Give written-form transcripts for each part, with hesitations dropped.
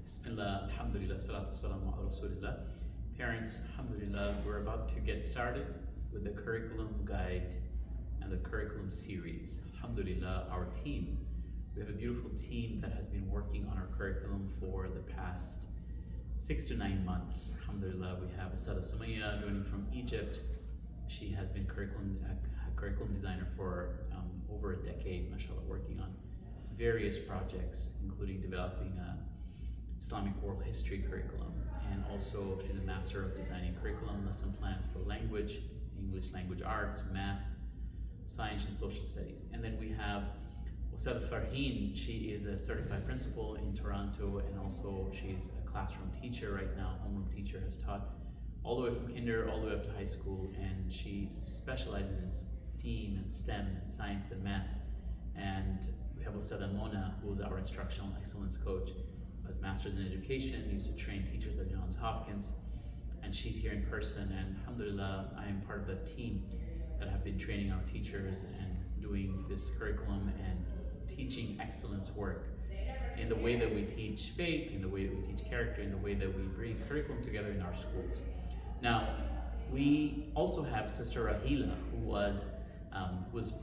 Bismillah, alhamdulillah, salatu wassalamu ala rasulillah. Parents, alhamdulillah, we're about to get started with the curriculum guide and the curriculum series. Alhamdulillah, our team, we have a beautiful team that has been working on our curriculum for the past 6 to 9 months. Alhamdulillah, we have Ustadh Sumaya joining from Egypt. She has been a curriculum designer for over a decade, mashallah, working on various projects, including developing a Islamic world history curriculum, and also she's a master of designing curriculum, lesson plans for language, English language arts, math, science and social studies. And then we have Ustadh Farheen. She is a certified principal in Toronto, and also she's a classroom teacher right now, homeroom teacher, has taught all the way from kinder all the way up to high school, and she specializes in STEAM and STEM and science and math. And we have Ustadh Mona, who is our instructional excellence coach, has masters in education, used to train teachers at Johns Hopkins, and she's here in person. And alhamdulillah, I am part of the team that have been training our teachers and doing this curriculum and teaching excellence work in the way that we teach faith, in the way that we teach character, in the way that we bring curriculum together in our schools. Now, we also have Sister Rahila, who was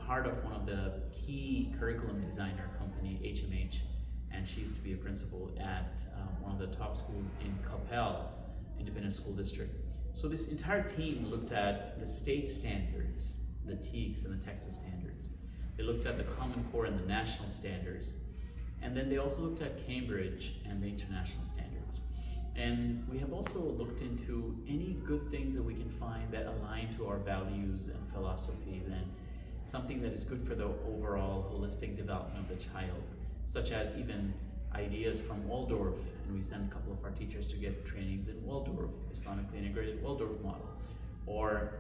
part of one of the key curriculum designer company, HMH, and she used to be a principal at one of the top schools in Capel Independent School District. So this entire team looked at the state standards, the TEKS and the Texas standards. They looked at the Common Core and the national standards. And then they also looked at Cambridge and the international standards. And we have also looked into any good things that we can find that align to our values and philosophies, and something that is good for the overall holistic development of the child, such as even ideas from Waldorf. And we send a couple of our teachers to get trainings in Waldorf, Islamically integrated Waldorf model, or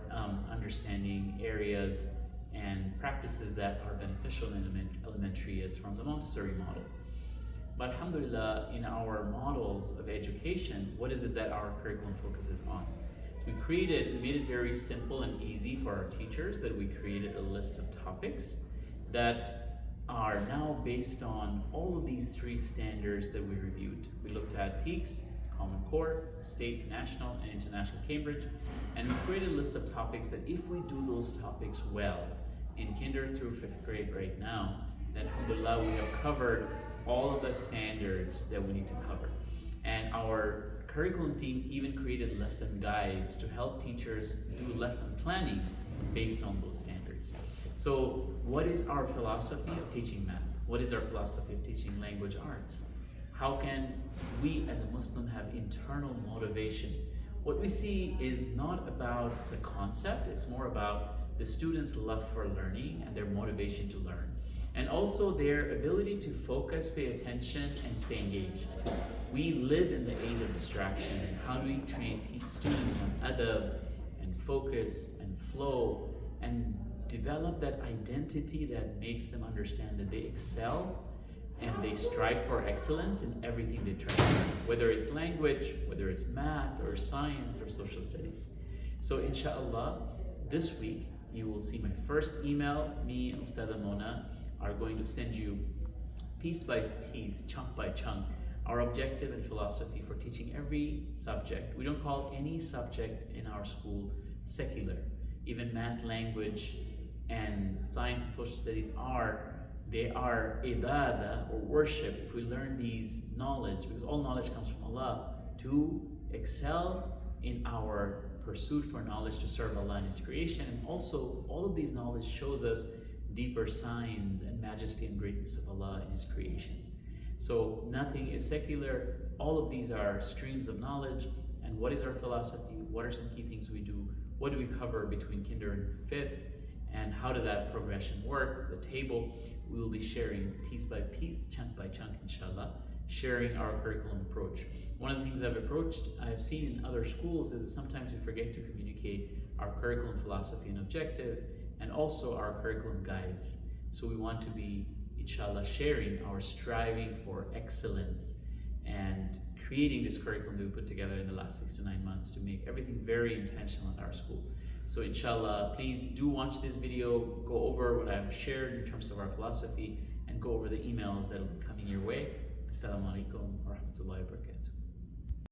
understanding areas and practices that are beneficial in elementary as from the Montessori model. But alhamdulillah, in our models of education, what is it that our curriculum focuses on? So we made it very simple and easy for our teachers, that we created a list of topics that are now based on all of these 3 standards that we reviewed. We looked at TEKS, Common Core, State, National, and International Cambridge, and we created a list of topics that if we do those topics well, in kinder through 5th grade right now, then alhamdulillah, we have covered all of the standards that we need to cover. And our curriculum team even created lesson guides to help teachers do lesson planning based on those standards. So what is our philosophy of teaching math? What is our philosophy of teaching language arts? How can we as a Muslim have internal motivation? What we see is not about the concept, it's more about the students' love for learning and their motivation to learn, and also their ability to focus, pay attention, and stay engaged. We live in the age of distraction, and how do we teach students on adab and focus and flow and develop that identity that makes them understand that they excel and they strive for excellence in everything they try to learn, whether it's language, whether it's math or science or social studies. So inshallah, this week you will see my first email. Me and Ustadh Mona are going to send you piece by piece, chunk by chunk, our objective and philosophy for teaching every subject. We don't call any subject in our school secular. Even math, language, and science and social studies are ibadah or worship. If we learn these knowledge, because all knowledge comes from Allah, to excel in our pursuit for knowledge to serve Allah in His creation. And also all of these knowledge shows us deeper signs and majesty and greatness of Allah in His creation. So nothing is secular. All of these are streams of knowledge. And what is our philosophy? What are some key things we do? What do we cover between kinder and 5th? And how did that progression work? The table, we will be sharing piece by piece, chunk by chunk, inshallah, sharing our curriculum approach. One of the things I've seen in other schools is that sometimes we forget to communicate our curriculum philosophy and objective, and also our curriculum guides. So we want to be, inshallah, sharing our striving for excellence and creating this curriculum that we put together in the last 6 to 9 months to make everything very intentional at our school. So inshallah, please do watch this video, go over what I've shared in terms of our philosophy, and go over the emails that will be coming your way. Assalamu alaikum wa rahmatullah.